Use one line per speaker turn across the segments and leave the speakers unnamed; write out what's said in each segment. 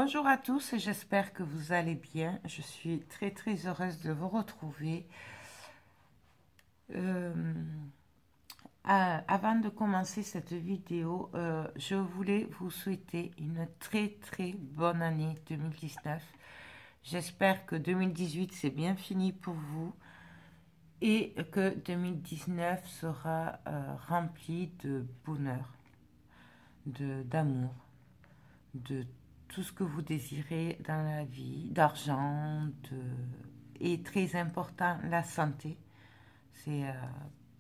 Bonjour à tous, j'espère que vous allez bien. Je suis très très heureuse de vous retrouver. Euh, Avant de commencer cette vidéo, je voulais vous souhaiter une très très bonne année 2019. J'espère que 2018 c'est bien fini pour vous et que 2019 sera rempli de bonheur, d'amour, de tout ce que vous désirez dans la vie, d'argent, et très important, la santé. C'est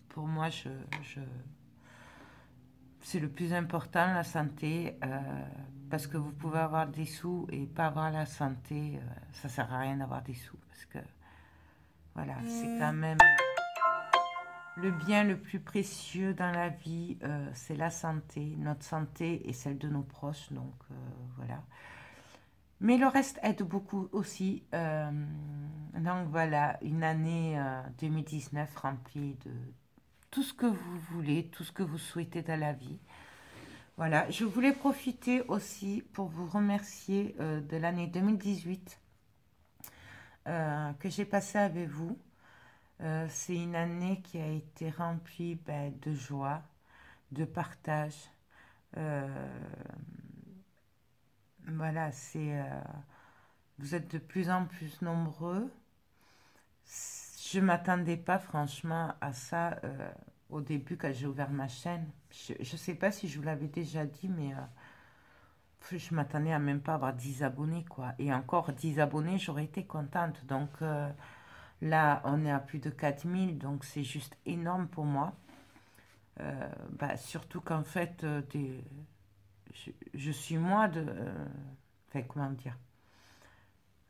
pour moi, c'est le plus important, la santé, parce que vous pouvez avoir des sous et pas avoir la santé, ça sert à rien d'avoir des sous, parce que voilà, c'est quand même le bien le plus précieux dans la vie, c'est la santé, notre santé et celle de nos proches, donc voilà. Mais le reste aide beaucoup aussi. Donc voilà, une année 2019 remplie de tout ce que vous voulez, tout ce que vous souhaitez dans la vie. Voilà, je voulais profiter aussi pour vous remercier de l'année 2018 que j'ai passée avec vous. C'est une année qui a été remplie de joie, de partage. Euh, voilà, vous êtes de plus en plus nombreux. Je ne m'attendais pas franchement à ça au début quand j'ai ouvert ma chaîne. Je ne sais pas si je vous l'avais déjà dit, mais je m'attendais à même pas avoir 10 abonnés, quoi. Et encore 10 abonnés, j'aurais été contente. Donc là, on est à plus de 4000, donc c'est juste énorme pour moi. Surtout qu'en fait, je suis moi de... enfin, comment dire?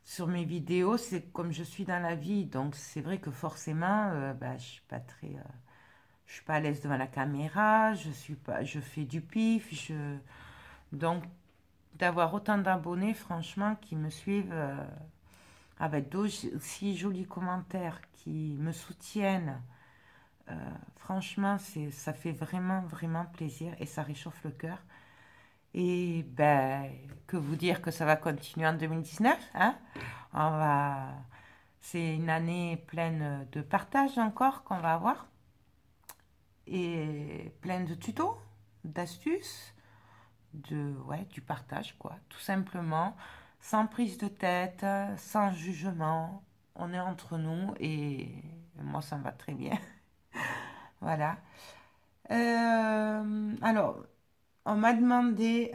Sur mes vidéos, c'est comme je suis dans la vie. Donc c'est vrai que forcément, je suis pas à l'aise devant la caméra, je fais du pif, donc d'avoir autant d'abonnés, franchement, qui me suivent avec d'aussi jolis commentaires, qui me soutiennent, franchement, ça fait vraiment, vraiment plaisir et ça réchauffe le cœur. Et que vous dire que ça va continuer en 2019, hein? On va, c'est une année pleine de partage encore qu'on va avoir et pleine de tutos, d'astuces, ouais, du partage, quoi, tout simplement, sans prise de tête, sans jugement. On est entre nous et moi, ça me va très bien. Voilà. Alors, on m'a demandé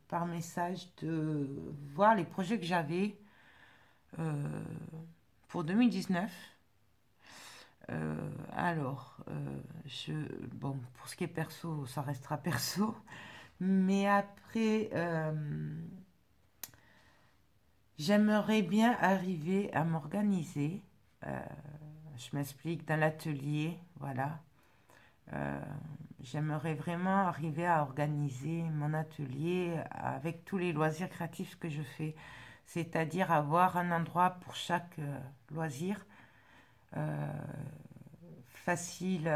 par message de voir les projets que j'avais euh, pour 2019. Bon, pour ce qui est perso, ça restera perso. Mais après, j'aimerais bien arriver à m'organiser. Euh, je m'explique, dans l'atelier, voilà. Euh, J'aimerais vraiment arriver à organiser mon atelier avec tous les loisirs créatifs que je fais. C'est-à-dire avoir un endroit pour chaque loisir euh, facile,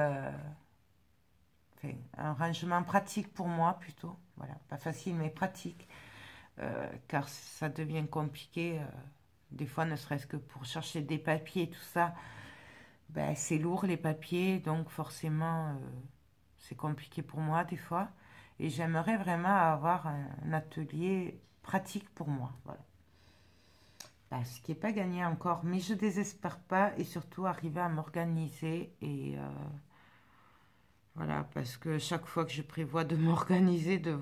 enfin, un rangement pratique pour moi plutôt. Voilà, pas facile mais pratique, car ça devient compliqué. Des fois, ne serait-ce que pour chercher des papiers et tout ça, c'est lourd les papiers, donc forcément, c'est compliqué pour moi des fois. Et j'aimerais vraiment avoir un atelier pratique pour moi. Voilà. Ce qui n'est pas gagné encore, mais je désespère pas et surtout arriver à m'organiser et voilà, parce que chaque fois que je prévois de m'organiser, de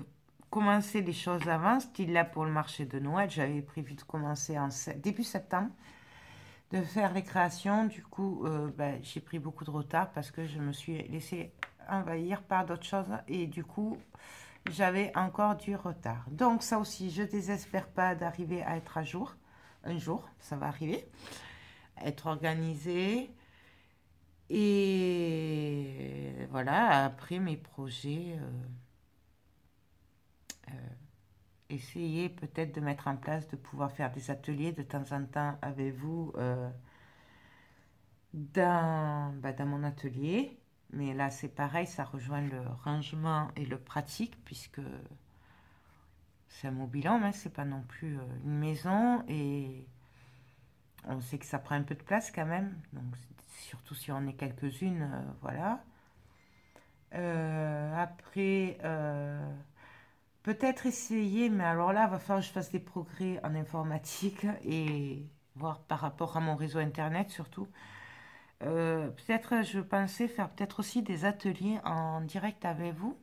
commencer les choses avant, style là pour le marché de Noël, j'avais prévu de commencer en début septembre, de faire les créations. Du coup, j'ai pris beaucoup de retard parce que je me suis laissé envahir par d'autres choses et du coup, j'avais encore du retard. Donc ça aussi, je désespère pas d'arriver à être à jour. Un jour, ça va arriver. Être organisé. Et voilà, après mes projets, essayer peut-être de mettre en place, de pouvoir faire des ateliers de temps en temps avec vous dans mon atelier. Mais là, c'est pareil, ça rejoint le rangement et le pratique, puisque c'est un mobil-home, hein, c'est pas non plus une maison. Et on sait que ça prend un peu de place quand même. Donc, surtout si on est quelques-unes, voilà. Après, peut-être essayer, mais alors là, il va falloir que je fasse des progrès en informatique et voir par rapport à mon réseau internet surtout. Peut-être, je pensais faire peut-être aussi des ateliers en direct avec vous.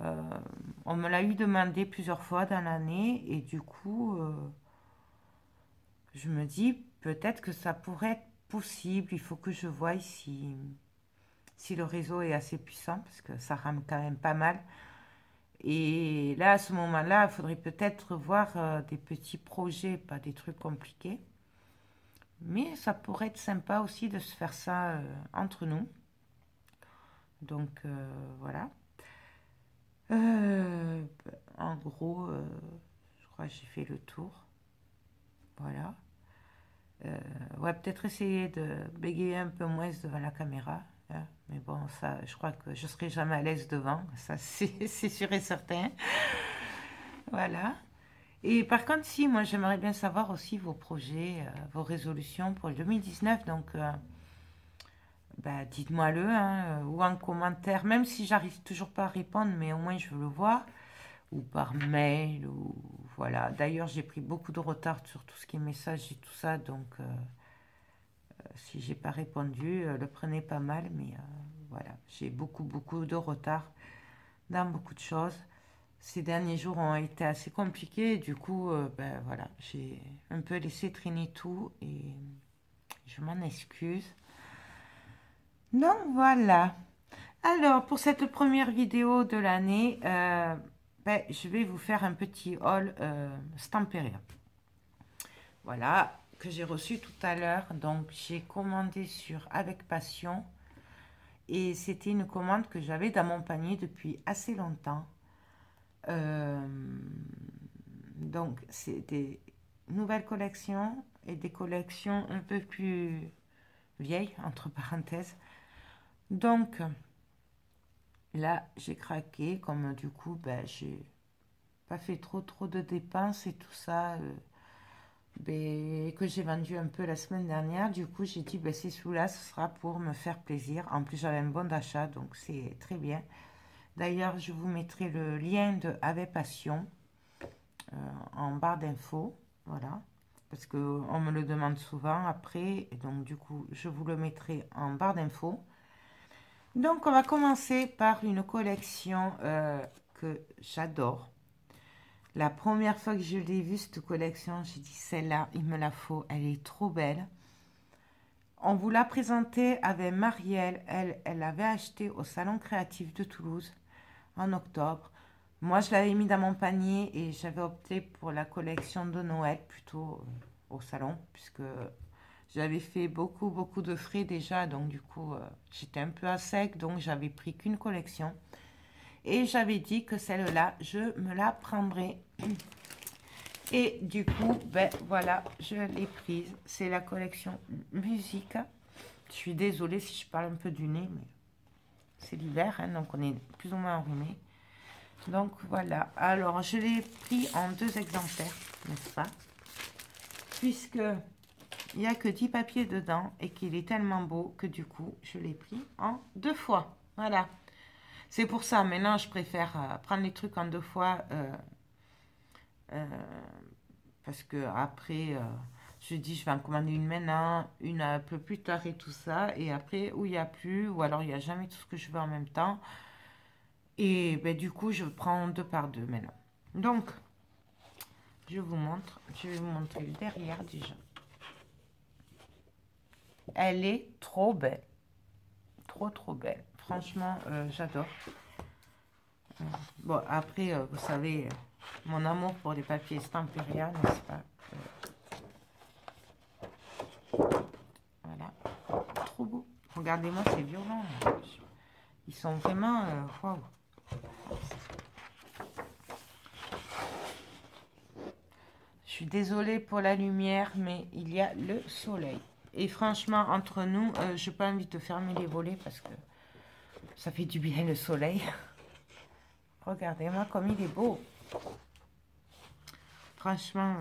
Euh, on me l'a eu demandé plusieurs fois dans l'année et du coup, je me dis peut-être que ça pourrait être possible. Il faut que je voie si le réseau est assez puissant parce que ça rame quand même pas mal. Et là, à ce moment-là, il faudrait peut-être voir des petits projets, pas des trucs compliqués. Mais ça pourrait être sympa aussi de se faire ça entre nous. Donc voilà. Euh, En gros, je crois que j'ai fait le tour. Voilà. Ouais, peut-être essayer de bégayer un peu moins devant la caméra, hein. Mais bon, ça, je crois que je serai jamais à l'aise devant. Ça, c'est sûr et certain. Voilà. Et par contre, si, moi, j'aimerais bien savoir aussi vos projets, vos résolutions pour le 2019. Donc, bah, dites-moi-le, hein, ou en commentaire, même si j'arrive toujours pas à répondre, mais au moins je veux le voir, ou par mail, ou voilà. D'ailleurs, j'ai pris beaucoup de retard sur tout ce qui est messages et tout ça, donc si j'ai pas répondu, le prenez pas mal, mais voilà, j'ai beaucoup de retard dans beaucoup de choses. Ces derniers jours ont été assez compliqués, et du coup, ben voilà, j'ai un peu laissé traîner tout et je m'en excuse. Donc voilà. Alors, pour cette première vidéo de l'année, ben, je vais vous faire un petit haul Stamperia. Voilà, que j'ai reçu tout à l'heure. Donc, j'ai commandé sur Avec Passion. Et c'était une commande que j'avais dans mon panier depuis assez longtemps. Euh, donc, c'est des nouvelles collections et des collections un peu plus vieilles, entre parenthèses. Donc, là, j'ai craqué, comme du coup, ben, j'ai pas fait trop de dépenses et tout ça, ben, que j'ai vendu un peu la semaine dernière. Du coup, j'ai dit, ben, ces sous-là, ce sera pour me faire plaisir. En plus, j'avais un bon d'achat, donc c'est très bien. D'ailleurs, je vous mettrai le lien de Avec Passion en barre d'infos, voilà, parce qu'on me le demande souvent après, et donc du coup, je vous le mettrai en barre d'infos. Donc, on va commencer par une collection que j'adore. La première fois que je l'ai vue, cette collection, j'ai dit celle-là, il me la faut, elle est trop belle. On vous l'a présentée avec Marielle, elle l'avait acheté au Salon Créatif de Toulouse en octobre. Moi, je l'avais mis dans mon panier et j'avais opté pour la collection de Noël plutôt au salon, puisque j'avais fait beaucoup de frais déjà, donc du coup, j'étais un peu à sec, donc j'avais pris qu'une collection. Et j'avais dit que celle-là, je me la prendrais. Et du coup, ben voilà, je l'ai prise. C'est la collection musique. Je suis désolée si je parle un peu du nez, mais c'est l'hiver, hein, donc on est plus ou moins enrhumé. Donc voilà, alors je l'ai pris en 2 exemplaires, n'est-ce pas? Puisque il n'y a que 10 papiers dedans et qu'il est tellement beau que du coup, je l'ai pris en 2 fois. Voilà. C'est pour ça, maintenant, je préfère prendre les trucs en 2 fois euh, parce que après, je dis, je vais en commander une maintenant, une un peu plus tard et tout ça. Et après, où il n'y a plus, ou alors il n'y a jamais tout ce que je veux en même temps. Et ben, du coup, je prends 2 par 2 maintenant. Donc, je vous montre. Je vais vous montrer le derrière déjà. Elle est trop belle. Trop belle. Franchement, j'adore. Bon, après, vous savez, mon amour pour les papiers Stamperia, n'est-ce pas? Voilà. Trop beau. Regardez-moi ces violons. Ils sont vraiment... waouh. Je suis désolée pour la lumière, mais il y a le soleil. Et franchement, entre nous, je n'ai pas envie de fermer les volets parce que ça fait du bien le soleil. Regardez-moi comme il est beau. franchement,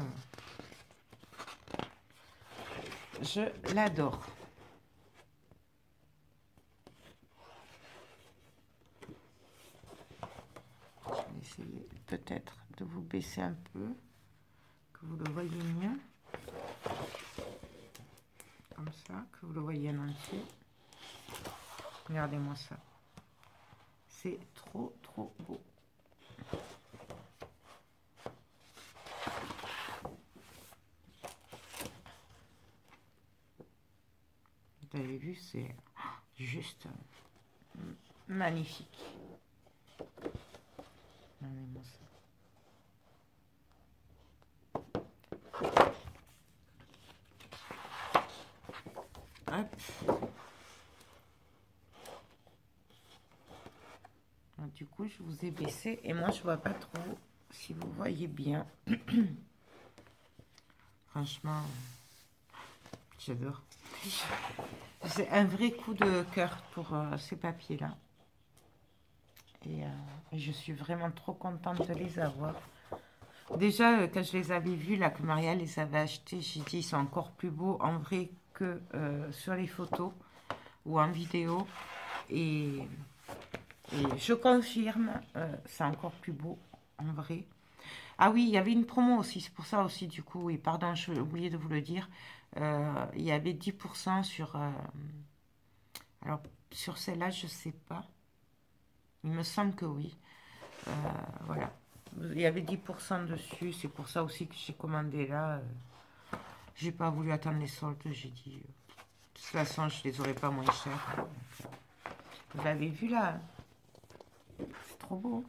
je l'adore. Je vais essayer peut-être de vous baisser un peu, que vous le voyez mieux. Comme ça, que vous le voyez en entier. Regardez-moi ça. C'est trop, trop beau. Vous avez vu, c'est juste magnifique. Regardez-moi ça. Hop. Du coup, je vous ai baissé et moi, je vois pas trop si vous voyez bien. Franchement, j'adore. C'est un vrai coup de cœur pour ces papiers-là. Et je suis vraiment trop contente de les avoir. Déjà, quand je les avais vus, là, que Maria les avait achetés, j'ai dit, ils sont encore plus beaux en vrai que sur les photos ou en vidéo. Et je confirme, c'est encore plus beau en vrai. Ah oui, il y avait une promo aussi, c'est pour ça aussi, du coup, oui, pardon, j'ai oublié de vous le dire. Il y avait 10% sur... alors, sur celle-là, je sais pas. Il me semble que oui. Voilà. Il y avait 10% dessus, c'est pour ça aussi que j'ai commandé là. J'ai pas voulu attendre les soldes, j'ai dit... de toute façon, je les aurais pas moins chers. Vous l'avez vu là? C'est trop beau.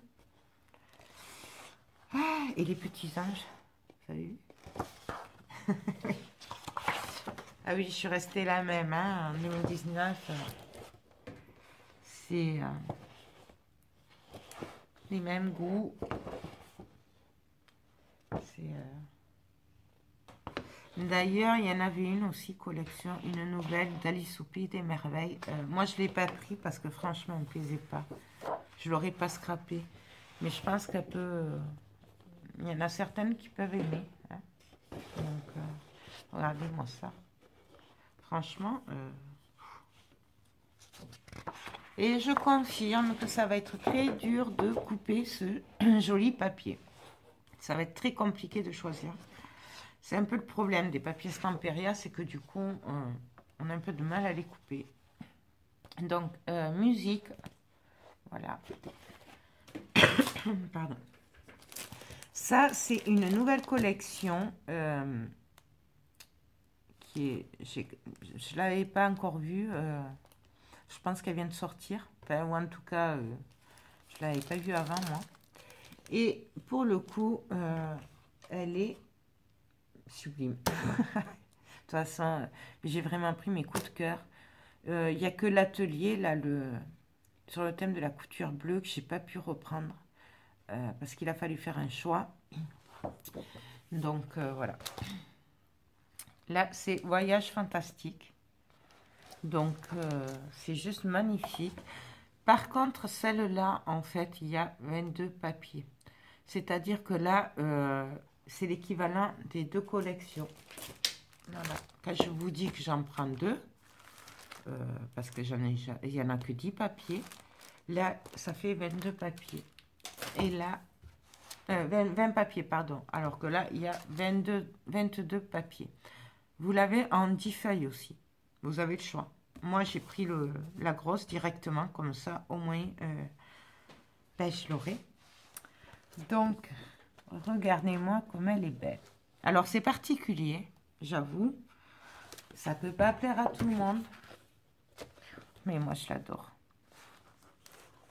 Ah, et les petits anges, vous avez vu? Ah oui, je suis restée la même, hein, en 2019. C'est les mêmes goûts. D'ailleurs, il y en avait une aussi, collection, une nouvelle d'Alice au Pays des Merveilles. Moi, je ne l'ai pas pris parce que franchement, elle ne me plaisait pas. Je ne l'aurais pas scrappé. Mais je pense qu'elle peut... il y en a certaines qui peuvent aimer. Hein. Donc, regardez-moi ça. Franchement... Et je confirme que ça va être très dur de couper ce joli papier. Ça va être très compliqué de choisir. C'est un peu le problème des papiers Stamperia, c'est que du coup, on a un peu de mal à les couper. Donc, musique. Voilà. Pardon. Ça, c'est une nouvelle collection qui est... Je ne l'avais pas encore vue. Je pense qu'elle vient de sortir. Enfin, ou en tout cas, je ne l'avais pas vue avant, moi. Et pour le coup, elle est sublime. De toute façon, j'ai vraiment pris mes coups de cœur. Il n'y a que l'atelier, là, sur le thème de la couture bleue, que j'ai pas pu reprendre. Parce qu'il a fallu faire un choix. Donc, voilà. Là, c'est Voyage fantastique. Donc, c'est juste magnifique. Par contre, celle-là, en fait, il y a 22 papiers. C'est-à-dire que là, c'est l'équivalent des deux collections. Voilà. Quand je vous dis que j'en prends deux, parce que il n'y en a que 10 papiers, là, ça fait 22 papiers. Et là, 20 papiers, pardon. Alors que là, il y a 22 papiers. Vous l'avez en 10 feuilles aussi. Vous avez le choix. Moi, j'ai pris la grosse directement, comme ça, au moins, ben, je l'aurai. Donc, regardez-moi comme elle est belle. Alors, c'est particulier, j'avoue. Ça ne peut pas plaire à tout le monde. Mais moi, je l'adore.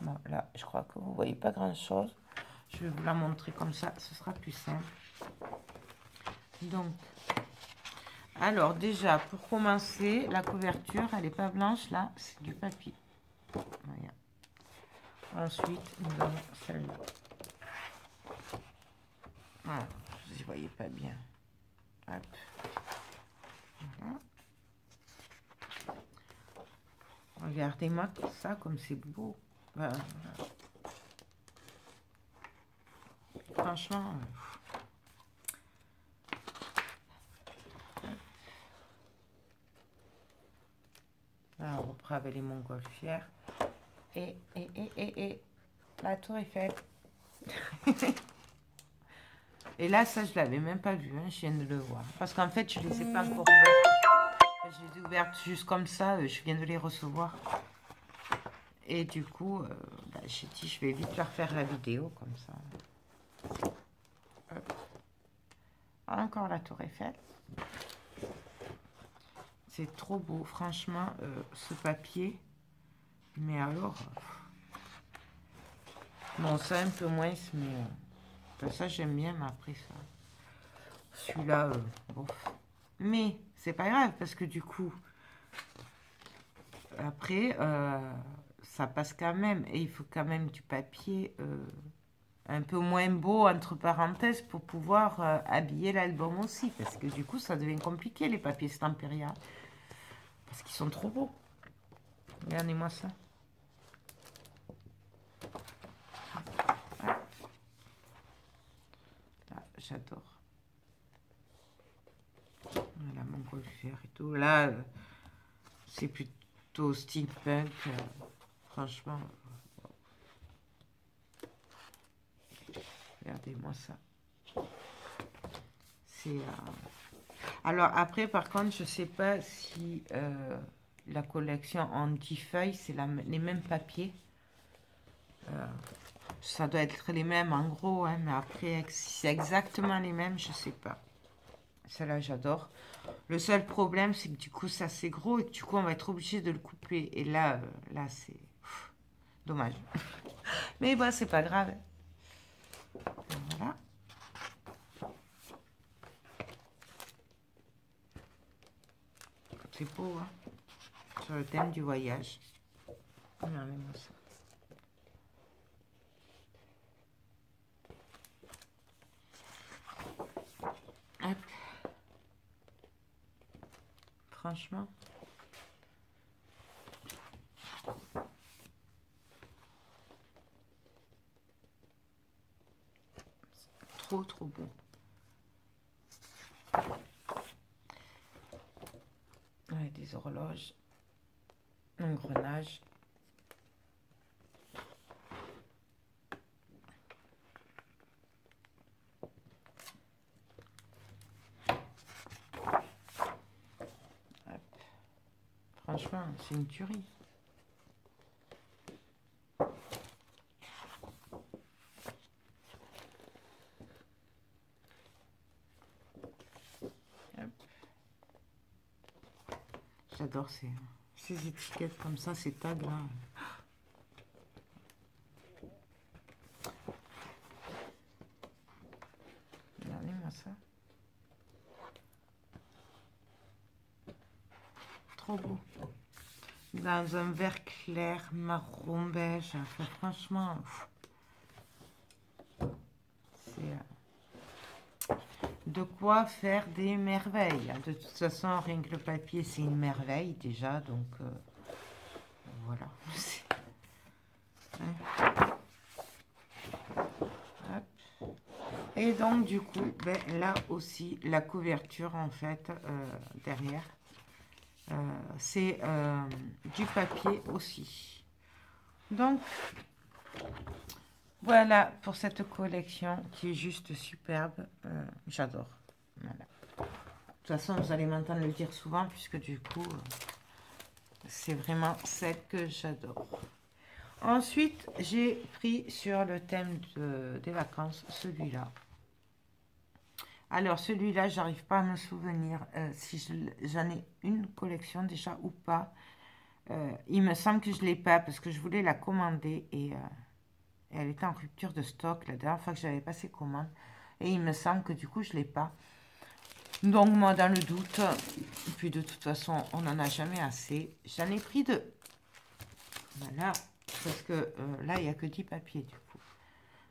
Bon, là, je crois que vous ne voyez pas grand-chose. Je vais vous la montrer comme ça, ce sera plus simple. Donc, alors déjà, pour commencer, la couverture, elle n'est pas blanche, là, c'est du papier. Voilà. Ensuite, nous avons celle-là. Voilà, vous ne voyez pas bien. Hop. Voilà. Regardez-moi ça, comme c'est beau. Voilà. Franchement, Là, on reprend avec les montgolfières. Et la tour Eiffel. Et là, ça, je l'avais même pas vu, hein, je viens de le voir. Parce qu'en fait, je les ai pas encore ouvertes. Je les ai ouvertes juste comme ça, je viens de les recevoir. Et du coup, bah, j'ai dit, je vais vite leur faire la vidéo, comme ça. Hop. Encore la tour Eiffel. C'est trop beau, franchement, ce papier. Mais alors... bon, ça un peu moins, mais... ben, ça, j'aime bien, mais après ça... celui-là, bon. Mais c'est pas grave, parce que du coup... après, ça passe quand même. Et il faut quand même du papier un peu moins beau, entre parenthèses, pour pouvoir habiller l'album aussi. Parce que du coup, ça devient compliqué, les papiers Stamperia. Parce qu'ils sont trop beaux. Regardez-moi ça. Ah, ah, j'adore. Voilà, mon coiffeur et tout. Là, c'est plutôt steampunk. Franchement, regardez-moi ça. C'est... alors après, par contre, je sais pas si la collection en 10 feuilles, c'est les mêmes papiers. Ça doit être les mêmes en gros, hein, mais après, si c'est exactement les mêmes, je sais pas. Celle-là, j'adore. Le seul problème, c'est que du coup, ça c'est gros et que du coup, on va être obligé de le couper. Et là, là, c'est dommage. Mais bon, c'est pas grave. Voilà. C'est beau, hein, sur le thème du voyage. Regardez-moi ça. Hop. Franchement. Trop, trop beau. Ouais, des horloges. Un grenage. Hop. Franchement, c'est une tuerie. J'adore ces étiquettes comme ça, ces tags là. Regardez-moi ça. Trop beau. Dans un vert clair, marron beige. Enfin, franchement, c'est de quoi faire des merveilles. De toute façon, rien que le papier, c'est une merveille déjà. Donc, voilà. Et donc, du coup, ben, là aussi, la couverture, en fait, derrière, c'est du papier aussi. Donc, voilà pour cette collection qui est juste superbe. J'adore. Voilà. De toute façon, vous allez m'entendre le dire souvent, puisque du coup, c'est vraiment celle que j'adore. Ensuite, j'ai pris sur le thème des vacances celui-là. Alors, celui-là, j'arrive pas à me souvenir si j'en ai une collection déjà ou pas. Il me semble que je ne l'ai pas parce que je voulais la commander et elle était en rupture de stock la dernière fois que j'avais passé commande. Et il me semble que du coup, je ne l'ai pas. Donc, moi, dans le doute, et puis de toute façon, on n'en a jamais assez. J'en ai pris deux. Voilà, parce que là, il n'y a que 10 papiers du coup.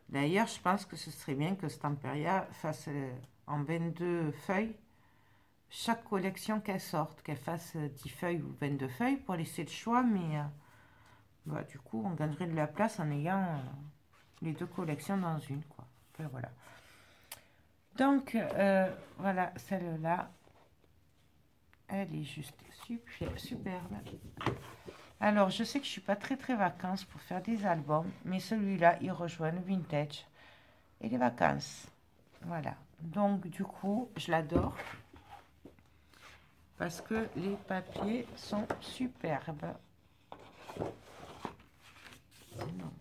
D'ailleurs, je pense que ce serait bien que Stamperia fasse en 22 feuilles chaque collection qu'elle sorte, qu'elle fasse 10 feuilles ou 22 feuilles pour laisser le choix, mais bah, du coup, on gagnerait de la place en ayant les deux collections dans une, quoi. Enfin, voilà. Donc, voilà, celle-là. Elle est juste super, superbe. Alors, je sais que je suis pas très vacances pour faire des albums, mais celui-là, il rejoint le vintage et les vacances. Voilà. Donc, du coup, je l'adore parce que les papiers sont superbes. Donc,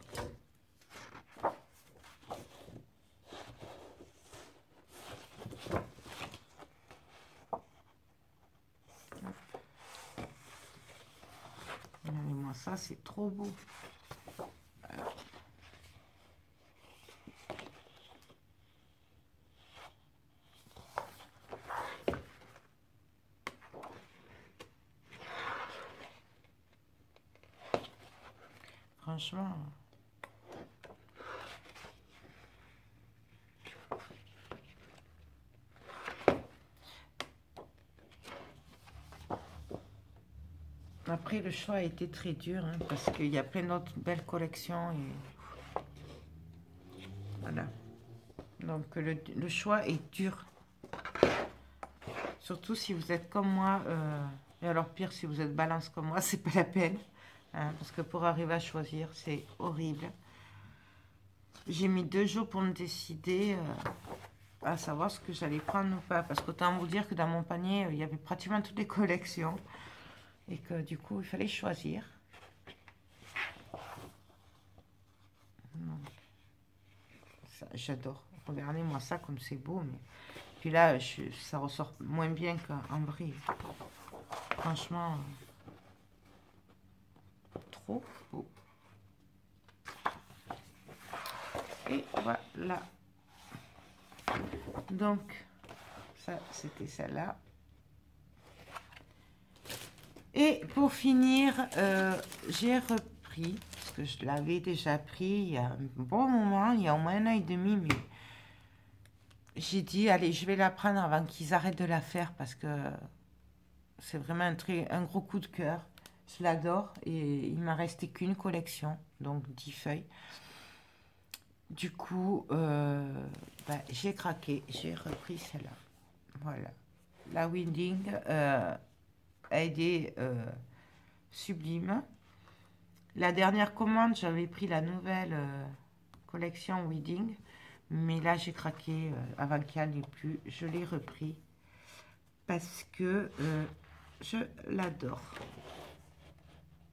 regardez-moi ça, c'est trop beau. Franchement. Après, le choix a été très dur, hein, parce qu'il y a plein d'autres belles collections. Et voilà. Donc, le choix est dur. Surtout si vous êtes comme moi. Et alors, pire, si vous êtes balance comme moi, c'est pas la peine. Hein, parce que pour arriver à choisir, c'est horrible. J'ai mis 2 jours pour me décider à savoir ce que j'allais prendre ou pas. Parce qu'autant vous dire que dans mon panier, il y avait pratiquement toutes les collections. Et que du coup, il fallait choisir. J'adore. Regardez-moi ça comme c'est beau. Mais... Puis là, ça ressort moins bien qu'en vrai. Franchement, trop beau. Et voilà. Donc, ça, c'était celle-là. Et pour finir, j'ai repris, parce que je l'avais déjà pris il y a un bon moment, il y a au moins 1 an et demi, mais j'ai dit, allez, je vais la prendre avant qu'ils arrêtent de la faire, parce que c'est vraiment un gros coup de cœur. Je l'adore, et il m'a resté qu'une collection, donc 10 feuilles. Du coup, j'ai craqué, j'ai repris celle-là. Voilà. La Winding a été sublime. La dernière commande, j'avais pris la nouvelle collection Wedding, mais là j'ai craqué avant qu'elle n'y ait plus. Je l'ai repris parce que je l'adore.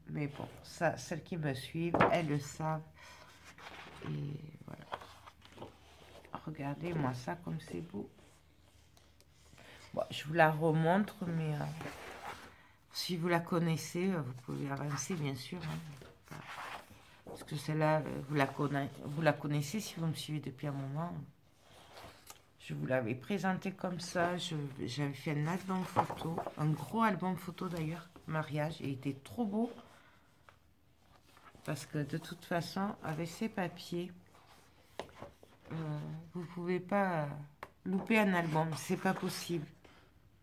Mais bon, ça, celles qui me suivent, elles le savent. Et voilà. Regardez-moi ça comme c'est beau. Bon, je vous la remontre, mais si vous la connaissez, vous pouvez avancer bien sûr. Hein. Parce que celle-là, vous la connaissez si vous me suivez depuis un moment. Je vous l'avais présenté comme ça. J'avais fait un album photo, un gros album photo d'ailleurs, mariage. Il était trop beau. Parce que de toute façon, avec ces papiers, vous pouvez pas louper un album. C'est pas possible.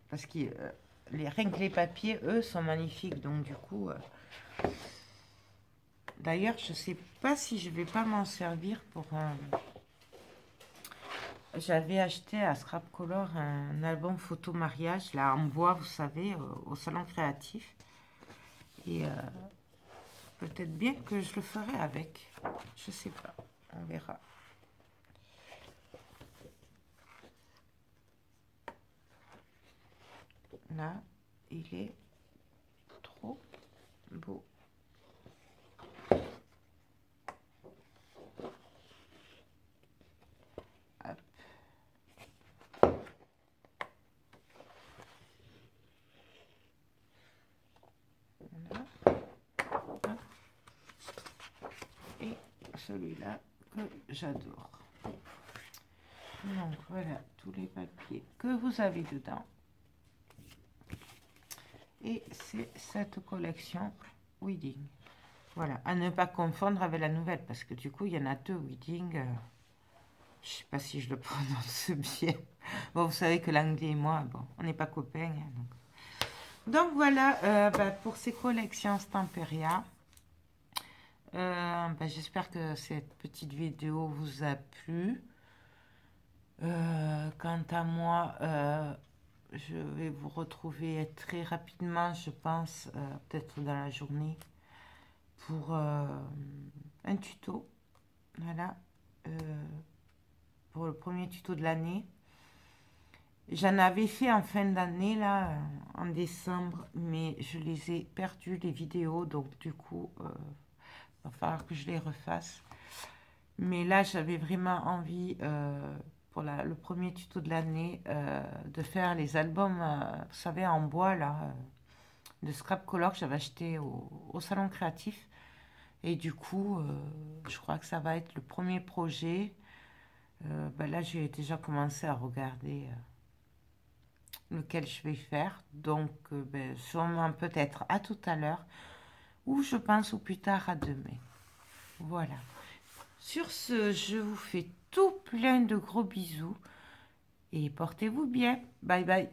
Parce que rien que les papiers, eux, sont magnifiques. Donc du coup... D'ailleurs, je sais pas si je vais pas m'en servir pour un... J'avais acheté à Scrap Color un album photo mariage, là en bois, vous savez, au salon créatif. Et peut-être bien que je le ferai avec. Je sais pas, on verra. Là, il est trop beau. Hop. Voilà. Hop. Et celui-là que j'adore. Donc voilà tous les papiers que vous avez dedans. Et c'est cette collection Wedding. Voilà, à ne pas confondre avec la nouvelle, parce que du coup, il y en a 2 Wedding. Je sais pas si je le prononce bien. Bon, vous savez que l'anglais et moi, bon, on n'est pas copains. Hein, donc voilà, pour ces collections Stamperia. J'espère que cette petite vidéo vous a plu. Quant à moi, je vais vous retrouver très rapidement, je pense, peut-être dans la journée, pour un tuto. Voilà, euh, pour le premier tuto de l'année. J'en avais fait en fin d'année, là, en décembre, mais je les ai perdus, les vidéos, donc du coup, il va falloir que je les refasse. Mais là, j'avais vraiment envie, pour le premier tuto de l'année, de faire les albums, vous savez, en bois, là, de scrap color que j'avais acheté au Salon Créatif. Et du coup, je crois que ça va être le premier projet. Ben là, j'ai déjà commencé à regarder lequel je vais faire. Donc, ben, sûrement peut-être à tout à l'heure, ou je pense au plus tard à demain. Voilà. Sur ce, je vous fais tout plein de gros bisous et portez-vous bien. Bye bye.